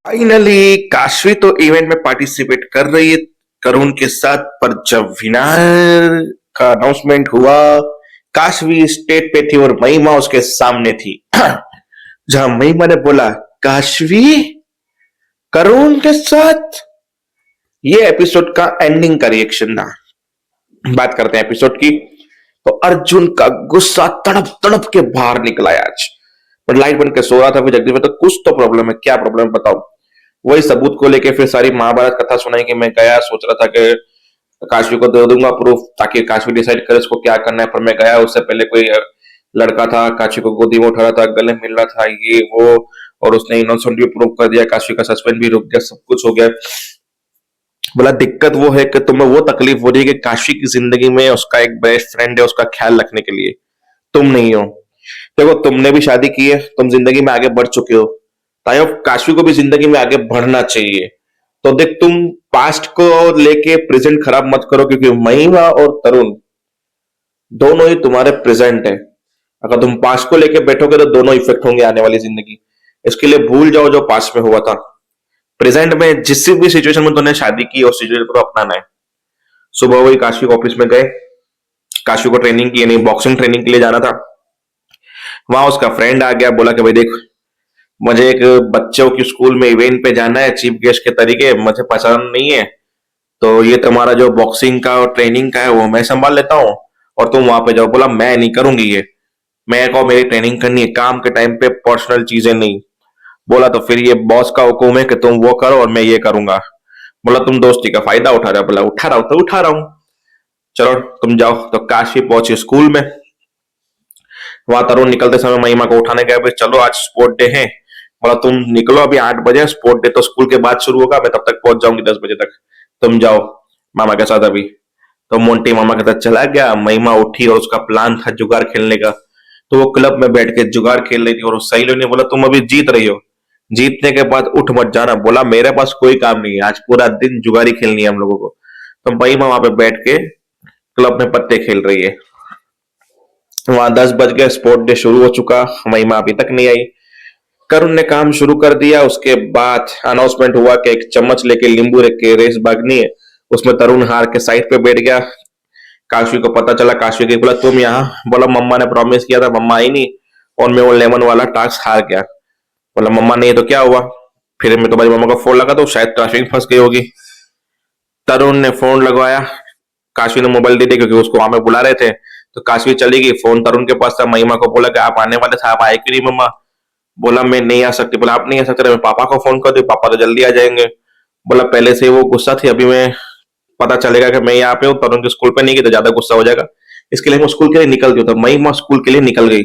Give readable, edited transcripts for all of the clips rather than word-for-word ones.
Finally Kashvi तो event में participate कर रही है करुण के साथ। पर जब विनर का अनाउंसमेंट हुआ, काशवी स्टेज पे थी और महिमा उसके सामने थी। जहां महिमा ने बोला, काशवी करुण के साथ। ये एपिसोड का एंडिंग का रिएक्शन था। बात करते हैं एपिसोड की। तो अर्जुन का गुस्सा तड़प तड़प के बाहर निकला है आज। पर लाइट बन के सो रहा था। फिर जगदीश तो कुछ तो प्रॉब्लम है, क्या प्रॉब्लम है बताओ। वही सबूत को लेके फिर सारी महाभारत कथा सुनाई कि मैं गया, सोच रहा था कि काशवी को दे दूंगा प्रूफ ताकि काशवी डिसाइड करे उसको क्या करना है। पर मैं गया, उससे पहले कोई लड़का था, काशवी को गोदी में उठा रहा था, गले मिल रहा था, ये वो, और उसने इनोसेंट भी प्रूव कर दिया। काशवी का सस्पेंड भी रुक गया, सब कुछ हो गया। बोला दिक्कत वो है कि तुम्हें वो तकलीफ हो रही है कि काशवी की जिंदगी में उसका एक बेस्ट फ्रेंड है उसका ख्याल रखने के लिए, तुम नहीं हो। देखो तुमने भी शादी की है, तुम जिंदगी में आगे बढ़ चुके हो, ताई काशवी को भी जिंदगी में आगे बढ़ना चाहिए। तो देख, तुम पास्ट को लेके प्रेजेंट खराब मत करो, क्योंकि महिमा और तरुण दोनों ही तुम्हारे प्रेजेंट है। अगर तुम पास्ट को लेके बैठोगे तो दोनों इफेक्ट होंगे आने वाली जिंदगी। इसके लिए भूल जाओ जो पास्ट में हुआ था। प्रेजेंट में जिस भी सिचुएशन में तुमने शादी की उस सिचुएशन को अपनाना है। सुबह वही काशवी को ऑफिस में गए, काशवी को ट्रेनिंग की यानी बॉक्सिंग ट्रेनिंग के लिए जाना था। वहां उसका फ्रेंड आ गया, बोला कि भाई देख, मुझे एक बच्चों की स्कूल में इवेंट पे जाना है चीफ गेस्ट के तरीके, मुझे पसंद नहीं है, तो ये तुम्हारा जो बॉक्सिंग का और ट्रेनिंग का है वो मैं संभाल लेता हूँ और तुम वहां पे जाओ। बोला मैं नहीं करूंगी ये, मैं को मेरी ट्रेनिंग करनी है, काम के टाइम पे पर्सनल चीजें नहीं। बोला तो फिर ये बॉस का हुक्म है कि तुम वो करो और मैं ये करूंगा। बोला तुम दोस्ती का फायदा उठा रहे हो। बोला उठा रहा हूं तो उठा रहा हूँ, चलो तुम जाओ। तो काशी पहुंचे स्कूल में। वहां तरुण निकलते समय महिमा को उठाने गया, भाई चलो आज स्पोर्ट डे है। बोला तुम निकलो, अभी 8 बजे स्पोर्ट डे तो स्कूल के बाद शुरू होगा, मैं तब तक पहुंच जाऊंगी 10 बजे तक, तुम जाओ मामा के साथ अभी। तो मोंटी मामा के साथ चला गया। महिमा उठी और उसका प्लान था जुगाड़ खेलने का। तो वो क्लब में बैठ के जुगाड़ खेल रही थी और सहेलियों ने बोला तुम अभी जीत रही हो, जीतने के बाद उठ मत जाना। बोला मेरे पास कोई काम नहीं है, आज पूरा दिन जुगाड़ी खेलनी है हम लोगों को। तो महिमा वहां पे बैठ के क्लब में पत्ते खेल रही है। वहां 10 बज गए, स्पोर्ट डे शुरू हो चुका, महिमा अभी तक नहीं आई। करुण ने काम शुरू कर दिया। उसके बाद अनाउंसमेंट हुआ कि एक चम्मच लेके नींबू रख के रेस भागनी है। उसमें तरुण हार के साइड पे बैठ गया। काशवी को पता चला, काशवी की बोला तुम यहाँ। बोला मम्मा ने प्रॉमिस किया था, मम्मा आई नहीं और मैं वो लेमन वाला टास्क हार गया। बोला मम्मा नहीं तो क्या हुआ। फिर मैं तुम्हारी मम्मा का फोन लगा तो शायद काशवी फंस गई होगी। तरुण ने फोन लगवाया, काशवी ने मोबाइल दे दिया क्योंकि उसको वहां पे बुला रहे थे। तो काशवी चली गई, फोन तरुण के पास था। महिमा को बोला कि आप आने वाले थे, आप आए क्यों नहीं मम्मा। बोला मैं नहीं आ सकती। बोला आप नहीं आ सकते, मैं पापा को फोन कर दूं, पापा तो जल्दी आ जाएंगे। बोला पहले से वो गुस्सा थी, अभी मैं पता चलेगा कि मैं यहाँ पे हूँ, तरुण के स्कूल पे नहीं गई तो ज्यादा गुस्सा हो जाएगा, इसके लिए मैं स्कूल के लिए निकल गई। तो महिमा स्कूल के लिए निकल गई।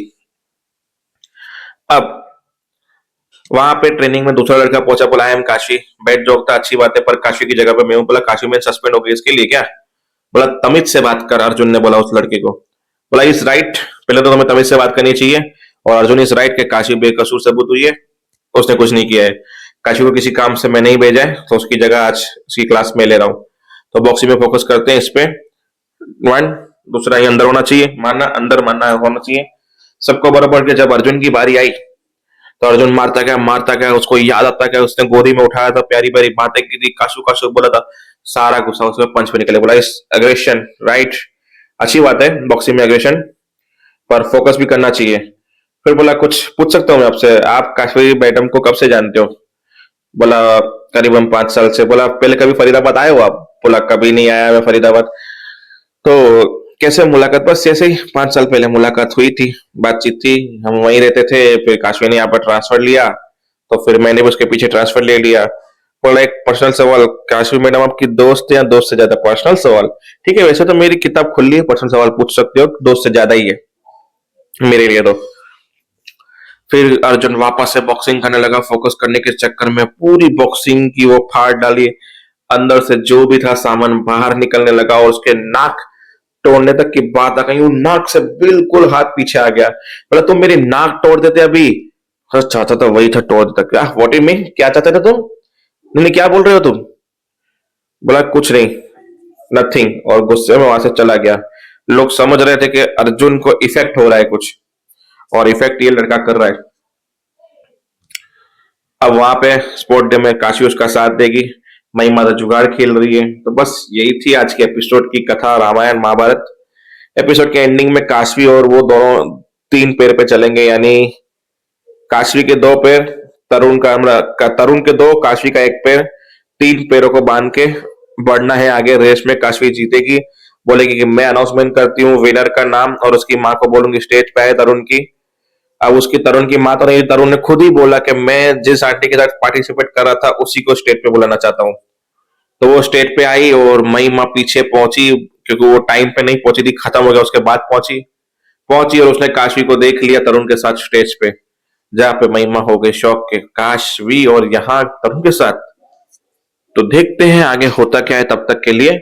अब वहां पे ट्रेनिंग में दूसरा लड़का पहुंचा, बोला आई एम काशी। बैठ जोक था, अच्छी बात है, पर काशी की जगह पे मैं हूँ। बोला काशी में सस्पेंड हो गई, इसके लिए क्या। बोला तमीज से बात कर, अर्जुन ने बोला उस लड़के को। बोला इस राइट, पहले तो तुम्हें तमीज से बात करनी चाहिए। और अर्जुन इस राइट के काशी बेकसूर सबूत हुई है, उसने कुछ नहीं किया है। काशी को किसी काम से मैं नहीं भेजा है, तो उसकी जगह आज उसकी क्लास में ले रहा हूँ। तो बॉक्सिंग में फोकस करते हैं इस पे। वन, दूसरा ये अंदर होना चाहिए, मानना अंदर मानना होना चाहिए सबको बराबर के। जब अर्जुन की बारी आई तो अर्जुन मारता गया, उसको याद आता क्या उसने गोदी में उठाया था, प्यारी प्यारी बातें की थी, काशू काशू बोला था, सारा गुस्सा उसमें पंच में निकले। बोला इस अग्रेशन राइट, अच्छी बात है बॉक्सिंग में अग्रेशन, पर फोकस भी करना चाहिए। फिर बोला कुछ पूछ सकता हूँ मैं आपसे, आप काश्मीरी मैडम को कब से जानते हो। बोला करीबन 5 साल से। बोला पहले कभी फरीदाबाद आए हो आप। बोला कभी नहीं आया मैं फरीदाबाद। तो कैसे मुलाकात, बस ऐसे ही 5 साल पहले मुलाकात हुई थी, बातचीत थी, हम वहीं रहते थे, फिर काशवी ने यहाँ पर ट्रांसफर लिया तो फिर मैंने भी उसके पीछे ट्रांसफर ले लिया। बोला एक पर्सनल सवाल, काशवी मैडम आपकी दोस्त है या दोस्त से ज्यादा। पर्सनल सवाल, ठीक है वैसे तो मेरी किताब खुली है, पर्सनल सवाल पूछ सकते हो, दोस्त से ज्यादा ही है मेरे लिए तो। फिर अर्जुन वापस से बॉक्सिंग करने लगा, फोकस करने के चक्कर में पूरी बॉक्सिंग की वो फाड़ डाली, अंदर से जो भी था सामान बाहर निकलने लगा और उसके नाक तोड़ने तक की बात आ गई। वो नाक से बिल्कुल हाथ पीछे आ गया। बोला तुम मेरी नाक तोड़ देते अभी। सच चाहता था वही था, तोड़ देता। क्या व्हाट यू मीन, क्या चाहते थे तुम, नहीं क्या बोल रहे हो तुम। बोला कुछ नहीं, नथिंग, और गुस्से में वहां से चला गया। लोग समझ रहे थे कि अर्जुन को इफेक्ट हो रहा है कुछ, और इफेक्ट ये लड़का कर रहा है। अब वहां पे स्पोर्ट डे में काशी उसका साथ देगी, महिमा तो जुगाड़ खेल रही है। तो बस यही थी आज के एपिसोड की कथा, रामायण महाभारत। एपिसोड के एंडिंग में काशवी और वो दोनों तीन पैर पे चलेंगे, यानी काशवी के दो पैर, तरुण के दो, काशवी का एक पैर, तीन पैरों को बांध के बढ़ना है आगे रेस में। काशवी जीतेगी, बोलेगी कि मैं अनाउंसमेंट करती हूँ विनर का नाम, और उसकी माँ को बोलूंगी स्टेज पे आए तरुण की। अब उसकी तरुण की माँ तो नहीं, तरुण ने खुद ही बोला कि मैं जिस आंटी के साथ पार्टिसिपेट कर रहा था उसी को स्टेज पे बुलाना चाहता हूँ। तो वो स्टेज पे आई और महिमा पीछे पहुंची, क्योंकि वो टाइम पे नहीं पहुंची थी, खत्म हो गया उसके बाद पहुंची। पहुंची और उसने काशवी को देख लिया तरुण के साथ स्टेज पे, जहां पे महिमा हो गई शौक के, काशवी और यहाँ तरुण के साथ। तो देखते हैं आगे होता क्या है, तब तक के लिए